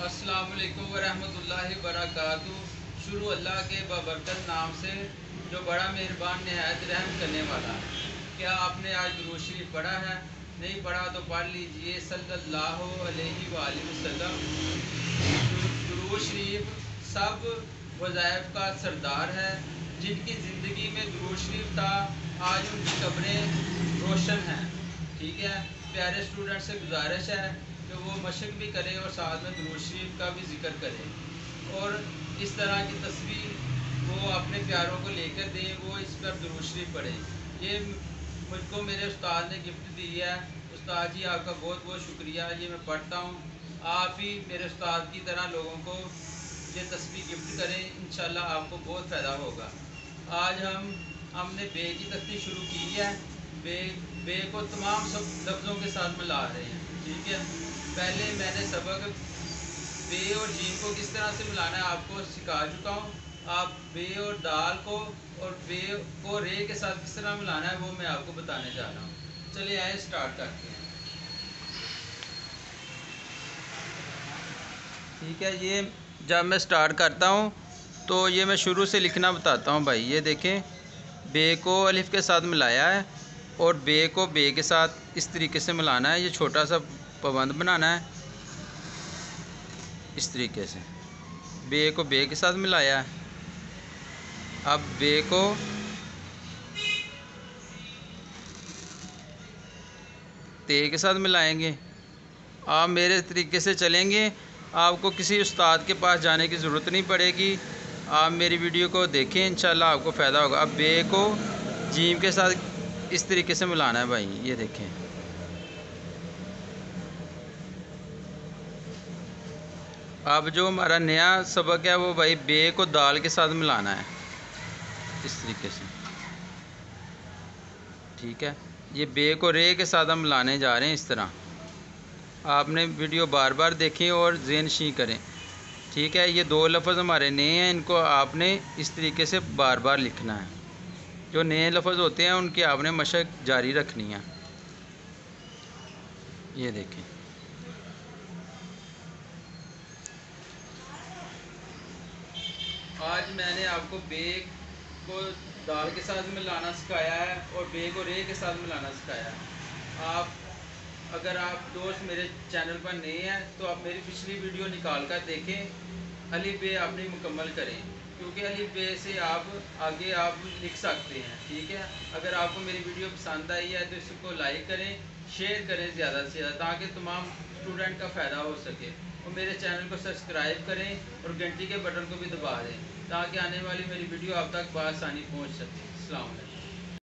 अस्सलाम वालेकुम वरहमतुल्लाहि वबरकातुहू। शुरू अल्लाह के बबरकत नाम से जो बड़ा मेहरबान नहायत रहम करने वाला। क्या आपने आज दुरूद शरीफ पढ़ा है? नहीं पढ़ा तो पढ़ लीजिए सल्लल्लाहु अलैहि वसल्लम। दुरूद शरीफ सब वज़ाइफ का सरदार है। जिनकी ज़िंदगी में दुरूद शरीफ था, आज उनकी कब्रें रोशन हैं। ठीक है, प्यारे स्टूडेंट से गुजारिश है कि वो मशक भी करे और साथ में दुरूद शरीफ का भी जिक्र करे, और इस तरह की तस्वीर वो अपने प्यारों को लेकर दें, वो इस पर दुरूद शरीफ पढ़ें। ये मुझको मेरे उस्ताद ने गिफ्ट दी है। उस्ताद जी आपका बहुत बहुत शुक्रिया। ये मैं पढ़ता हूँ। आप भी मेरे उस्ताद की तरह लोगों को ये तस्वीर गिफ्ट करें, इंशाल्लाह आपको बहुत फ़ायदा होगा। आज हमने बे की तस्वीर शुरू की है। बे को तमाम सब लफ्ज़ों के साथ मिला रहे हैं। ठीक है, पहले मैंने सबक बे और जीम को किस तरह से मिलाना है आपको सिखा चुका हूँ। आप बे और दाल को और बे को रे के साथ किस तरह मिलाना है वो मैं आपको बताने जा रहा हूँ। चलिए आए स्टार्ट करते हैं। ठीक है, ये जब मैं स्टार्ट करता हूँ तो ये मैं शुरू से लिखना बताता हूँ भाई। ये देखें, बे को अलिफ के साथ मिलाया है और बे को बे के साथ इस तरीके से मिलाना है। ये छोटा सा पाबंद बनाना है। इस तरीके से बे को बे के साथ मिलाया है। अब बे को ते के साथ मिलाएंगे। आप मेरे तरीके से चलेंगे, आपको किसी उस्ताद के पास जाने की ज़रूरत नहीं पड़ेगी। आप मेरी वीडियो को देखें, इंशाल्लाह आपको फ़ायदा होगा। अब बे को जीम के साथ इस तरीके से मिलाना है भाई। ये देखें, अब जो हमारा नया सबक है वो भाई बे को दाल के साथ मिलाना है इस तरीके से। ठीक है, ये बे को रे के साथ हम मिलाने जा रहे हैं इस तरह। आपने वीडियो बार बार देखें और ज़हन शी करें। ठीक है, ये दो लफ्ज़ हमारे नए हैं, इनको आपने इस तरीके से बार बार लिखना है। जो नए लफ्ज़ होते हैं उनकी आपने मशक जारी रखनी है। ये देखें, आज मैंने आपको बे को दाल के साथ मिलाना सिखाया है और बे को रे के साथ मिलाना सिखाया है। अगर आप दोस्त मेरे चैनल पर नए हैं तो आप मेरी पिछली वीडियो निकाल कर देखें। अलिफ बे अपनी मुकम्मल करें, क्योंकि अलिफ बे से आप आगे आप लिख सकते हैं। ठीक है, अगर आपको मेरी वीडियो पसंद आई है तो इसको लाइक करें, शेयर करें ज़्यादा से ज़्यादा, ताकि तमाम स्टूडेंट का फ़ायदा हो सके। और मेरे चैनल को सब्सक्राइब करें और घंटी के बटन को भी दबा दें, ताकि आने वाली मेरी वीडियो आप तक बआसानी पहुँच सके। अस्सलाम वालेकुम।